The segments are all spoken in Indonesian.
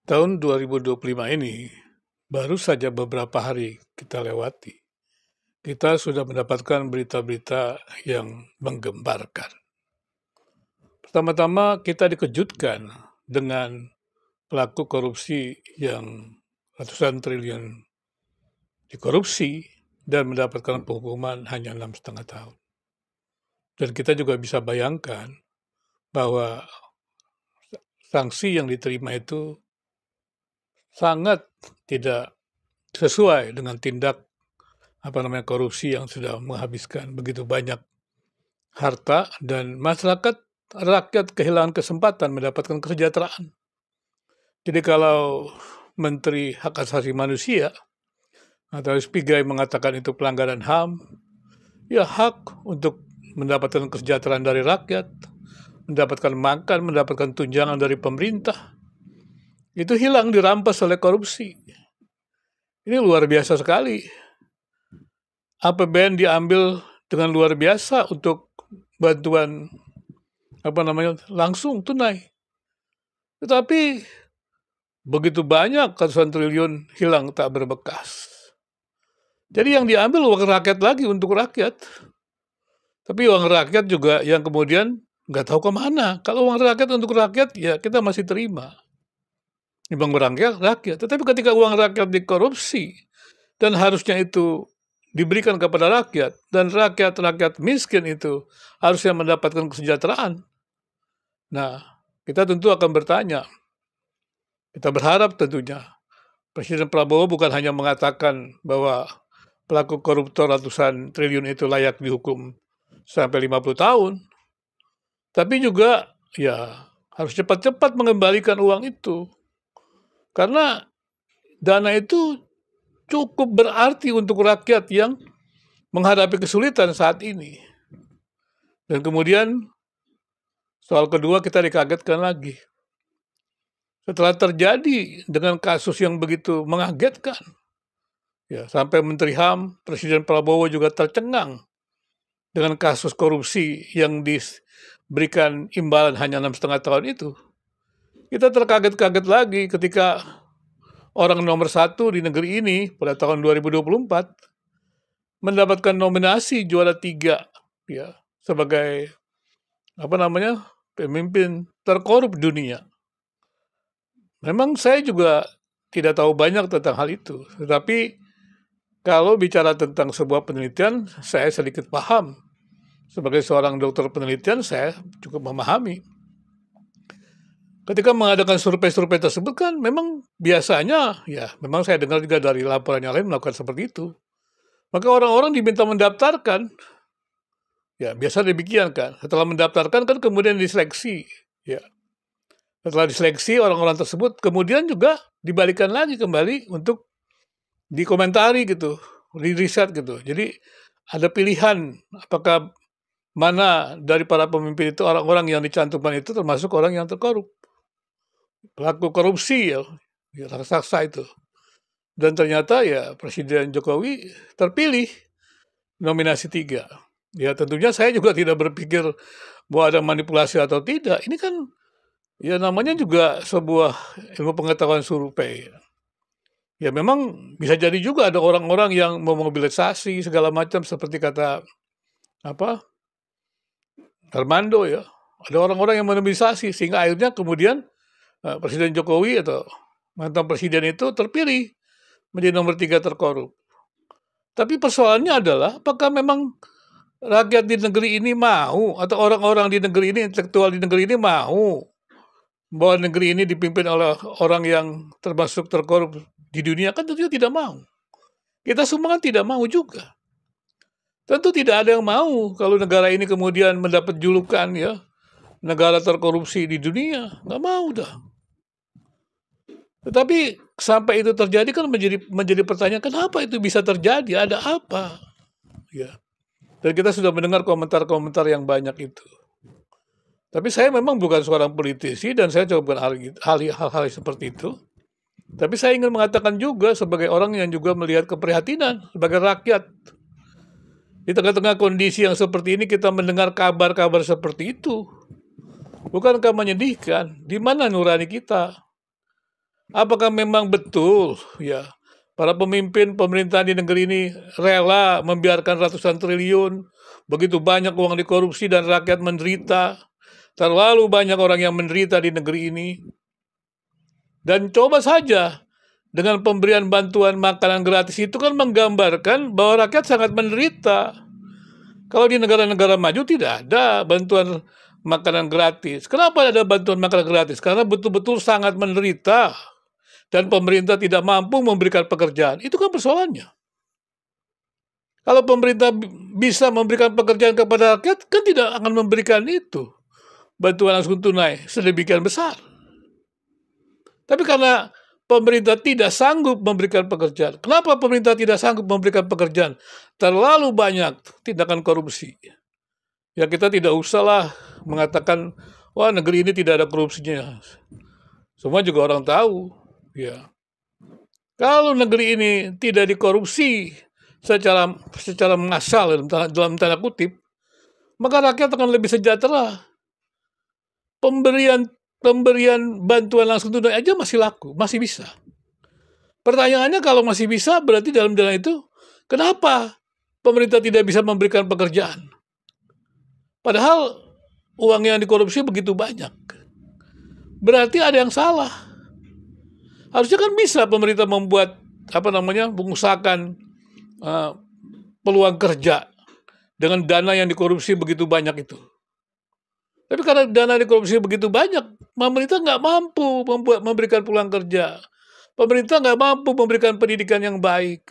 Tahun 2025 ini, baru saja beberapa hari kita lewati, kita sudah mendapatkan berita-berita yang menggemparkan. Pertama-tama kita dikejutkan dengan pelaku korupsi yang ratusan triliun dikorupsi dan mendapatkan hukuman hanya 6,5 tahun. Dan kita juga bisa bayangkan bahwa sanksi yang diterima itu sangat tidak sesuai dengan tindak korupsi yang sudah menghabiskan begitu banyak harta dan rakyat kehilangan kesempatan mendapatkan kesejahteraan. Jadi kalau Menteri Hak Asasi Manusia atau Spigai mengatakan itu pelanggaran HAM, ya hak untuk mendapatkan kesejahteraan dari rakyat, mendapatkan makan, mendapatkan tunjangan dari pemerintah, itu hilang, dirampas oleh korupsi. Ini luar biasa sekali. APBN diambil dengan luar biasa untuk bantuan langsung tunai. Tetapi begitu banyak ratusan triliun hilang tak berbekas. Jadi yang diambil uang rakyat lagi untuk rakyat. Tapi uang rakyat juga yang kemudian nggak tahu kemana. Kalau uang rakyat untuk rakyat, ya kita masih terima. Bang rakyat. Tetapi ketika uang rakyat dikorupsi dan harusnya itu diberikan kepada rakyat dan rakyat miskin itu harusnya mendapatkan kesejahteraan. Nah, kita tentu akan bertanya. Kita berharap tentunya Presiden Prabowo bukan hanya mengatakan bahwa pelaku koruptor ratusan triliun itu layak dihukum sampai 50 tahun. Tapi juga ya harus cepat-cepat mengembalikan uang itu. Karena dana itu cukup berarti untuk rakyat yang menghadapi kesulitan saat ini. Dan kemudian soal kedua kita dikagetkan lagi. Setelah terjadi dengan kasus yang begitu mengagetkan, ya sampai Menteri HAM, Presiden Prabowo juga tercengang dengan kasus korupsi yang diberikan imbalan hanya 6,5 tahun itu. Kita terkaget-kaget lagi ketika orang nomor 1 di negeri ini pada tahun 2024 mendapatkan nominasi juara 3 ya sebagai pemimpin terkorup dunia. Memang saya juga tidak tahu banyak tentang hal itu, tetapi kalau bicara tentang sebuah penelitian, saya sedikit paham. Sebagai seorang dokter penelitian, saya cukup memahami. Ketika mengadakan survei-survei tersebut kan memang biasanya, ya memang saya dengar juga dari laporan yang lain melakukan seperti itu. Maka orang-orang diminta mendaftarkan, ya biasa demikian kan. Setelah mendaftarkan kan kemudian diseleksi, ya. Setelah diseleksi orang-orang tersebut kemudian juga dibalikan lagi kembali untuk dikomentari gitu, di-riset gitu. Jadi ada pilihan apakah mana dari para pemimpin itu orang-orang yang dicantumkan itu termasuk orang yang terkorup. Pelaku korupsi ya raksasa itu. Dan ternyata ya Presiden Jokowi terpilih nominasi 3. Ya tentunya saya juga tidak berpikir bahwa ada manipulasi atau tidak. Ini kan ya namanya juga sebuah ilmu pengetahuan survei. Ya memang bisa jadi juga ada orang-orang yang memobilisasi segala macam seperti kata Armando ya. Ada orang-orang yang memobilisasi sehingga akhirnya kemudian Presiden Jokowi atau mantan presiden itu terpilih menjadi nomor 3 terkorup. Tapi persoalannya adalah apakah memang rakyat di negeri ini mau atau orang-orang di negeri ini, intelektual di negeri ini mau bahwa negeri ini dipimpin oleh orang yang termasuk terkorup di dunia? Kan tentunya tidak mau. Kita semua kan tidak mau juga. Tentu tidak ada yang mau kalau negara ini kemudian mendapat julukan ya negara terkorupsi di dunia. Nggak mau dah. Tetapi sampai itu terjadi kan menjadi pertanyaan, kenapa itu bisa terjadi? Ada apa? Ya. Dan kita sudah mendengar komentar-komentar yang banyak itu. Tapi saya memang bukan seorang politisi dan saya coba bukan hal-hal seperti itu. Tapi saya ingin mengatakan juga sebagai orang yang juga melihat keprihatinan sebagai rakyat. Di tengah-tengah kondisi yang seperti ini kita mendengar kabar-kabar seperti itu. Bukankah menyedihkan? Di mana nurani kita? Apakah memang betul ya para pemimpin pemerintahan di negeri ini rela membiarkan ratusan triliun, begitu banyak uang dikorupsi dan rakyat menderita? Terlalu banyak orang yang menderita di negeri ini. Dan coba saja dengan pemberian bantuan makanan gratis itu kan menggambarkan bahwa rakyat sangat menderita. Kalau di negara-negara maju tidak ada bantuan makanan gratis. Kenapa ada bantuan makanan gratis? Karena betul-betul sangat menderita dan pemerintah tidak mampu memberikan pekerjaan. Itu kan persoalannya. Kalau pemerintah bisa memberikan pekerjaan kepada rakyat, kan tidak akan memberikan itu. Bantuan langsung tunai sedemikian besar. Tapi karena pemerintah tidak sanggup memberikan pekerjaan. Kenapa pemerintah tidak sanggup memberikan pekerjaan? Terlalu banyak tindakan korupsi. Ya kita tidak usahlah mengatakan, wah negeri ini tidak ada korupsinya. Semua juga orang tahu. Ya. Kalau negeri ini tidak dikorupsi secara massal dalam tanda kutip, maka rakyat akan lebih sejahtera. Pemberian bantuan langsung tunai aja masih laku, masih bisa. Pertanyaannya kalau masih bisa, berarti dalam dana itu, kenapa pemerintah tidak bisa memberikan pekerjaan? Padahal uang yang dikorupsi begitu banyak. Berarti ada yang salah. Harusnya kan bisa pemerintah membuat, mengusahakan peluang kerja dengan dana yang dikorupsi begitu banyak itu. Tapi karena dana dikorupsi begitu banyak, pemerintah nggak mampu memberikan peluang kerja. Pemerintah nggak mampu memberikan pendidikan yang baik.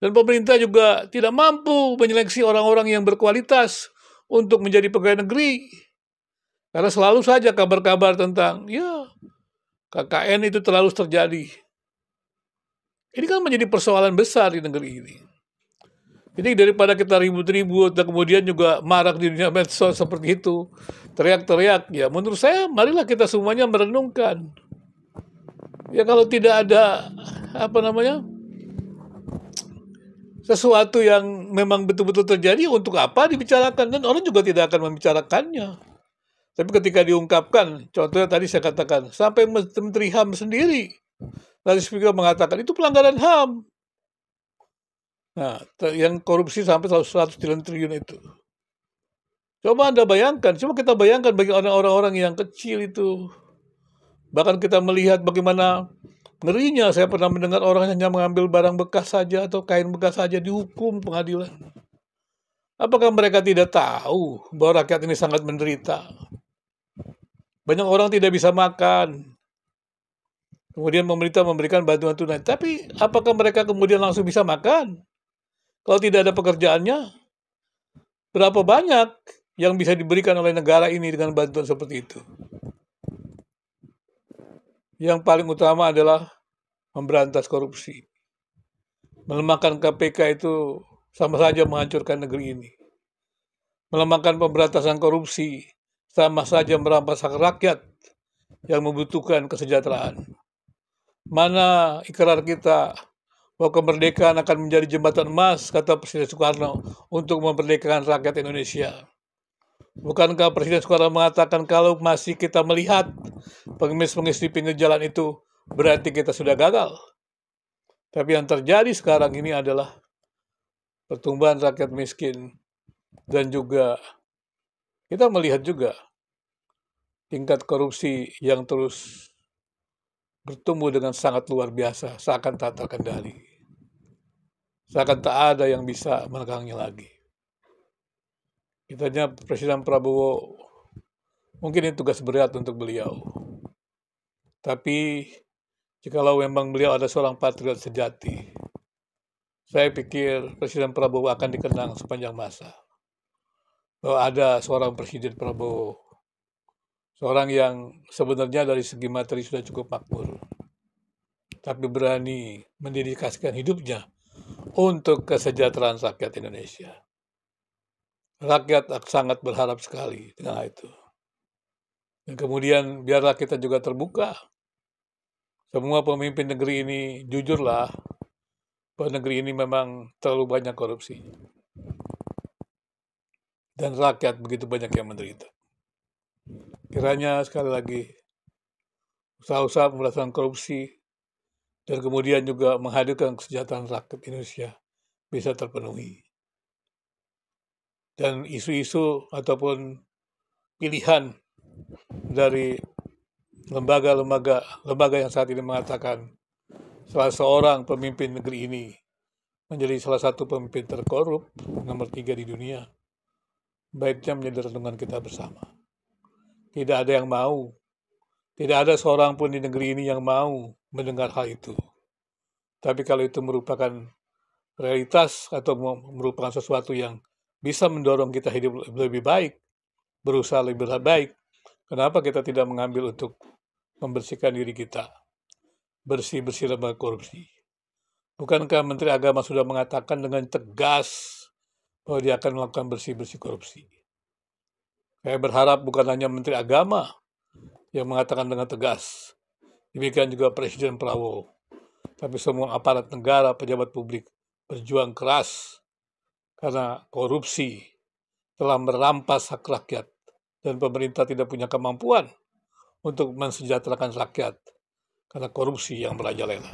Dan pemerintah juga tidak mampu menyeleksi orang-orang yang berkualitas untuk menjadi pegawai negeri. Karena selalu saja kabar-kabar tentang, ya KKN itu terlalu terjadi. Ini kan menjadi persoalan besar di negeri ini. Jadi daripada kita ribut-ribut dan kemudian juga marak di dunia medsos seperti itu, teriak-teriak, ya menurut saya marilah kita semuanya merenungkan. Ya kalau tidak ada sesuatu yang memang betul-betul terjadi, untuk apa dibicarakan? Dan orang juga tidak akan membicarakannya. Tapi ketika diungkapkan, contohnya tadi saya katakan, sampai Menteri HAM sendiri, tadi speaker mengatakan, itu pelanggaran HAM. Nah, yang korupsi sampai 100 triliun itu. Coba Anda bayangkan, coba kita bayangkan bagi orang-orang yang kecil itu. Bahkan kita melihat bagaimana ngerinya, saya pernah mendengar orang hanya mengambil barang bekas saja atau kain bekas saja dihukum pengadilan. Apakah mereka tidak tahu bahwa rakyat ini sangat menderita? Banyak orang tidak bisa makan. Kemudian pemerintah memberikan bantuan tunai. Tapi apakah mereka kemudian langsung bisa makan? Kalau tidak ada pekerjaannya, berapa banyak yang bisa diberikan oleh negara ini dengan bantuan seperti itu? Yang paling utama adalah memberantas korupsi. Melemahkan KPK itu sama saja menghancurkan negeri ini. Melemahkan pemberantasan korupsi sama saja merampas hak rakyat yang membutuhkan kesejahteraan. Mana ikrar kita bahwa kemerdekaan akan menjadi jembatan emas, kata Presiden Soekarno, untuk memerdekakan rakyat Indonesia. Bukankah Presiden Soekarno mengatakan kalau masih kita melihat pengemis-pengemis di pinggir jalan itu, berarti kita sudah gagal? Tapi yang terjadi sekarang ini adalah pertumbuhan rakyat miskin, dan juga kita melihat juga tingkat korupsi yang terus bertumbuh dengan sangat luar biasa, seakan tak terkendali. Seakan tak ada yang bisa menegangnya lagi. Kitanya Presiden Prabowo, mungkin ini tugas berat untuk beliau. Tapi jikalau memang beliau ada seorang patriot sejati, saya pikir Presiden Prabowo akan dikenang sepanjang masa. Bahwa ada seorang Presiden Prabowo, seorang yang sebenarnya dari segi materi sudah cukup makmur, tapi berani mendedikasikan hidupnya untuk kesejahteraan rakyat Indonesia. Rakyat sangat berharap sekali dengan itu. Dan kemudian biarlah kita juga terbuka. Semua pemimpin negeri ini jujurlah bahwa negeri ini memang terlalu banyak korupsi. Dan rakyat begitu banyak yang menderita. Kiranya sekali lagi usaha-usaha pemberantasan korupsi, dan kemudian juga menghadirkan kesejahteraan rakyat Indonesia bisa terpenuhi. Dan isu-isu ataupun pilihan dari lembaga yang saat ini mengatakan salah seorang pemimpin negeri ini menjadi salah satu pemimpin terkorup nomor 3 di dunia, baiknya menjadi renungan kita bersama. Tidak ada yang mau, tidak ada seorang pun di negeri ini yang mau mendengar hal itu. Tapi kalau itu merupakan realitas atau merupakan sesuatu yang bisa mendorong kita hidup lebih baik, berusaha lebih baik, kenapa kita tidak mengambil untuk membersihkan diri kita, bersih-bersih lembaga korupsi? Bukankah Menteri Agama sudah mengatakan dengan tegas bahwa dia akan melakukan bersih-bersih korupsi? Saya berharap bukan hanya Menteri Agama yang mengatakan dengan tegas, demikian juga Presiden Prabowo, tapi semua aparat negara, pejabat publik berjuang keras karena korupsi telah merampas hak rakyat dan pemerintah tidak punya kemampuan untuk mensejahterakan rakyat karena korupsi yang merajalela.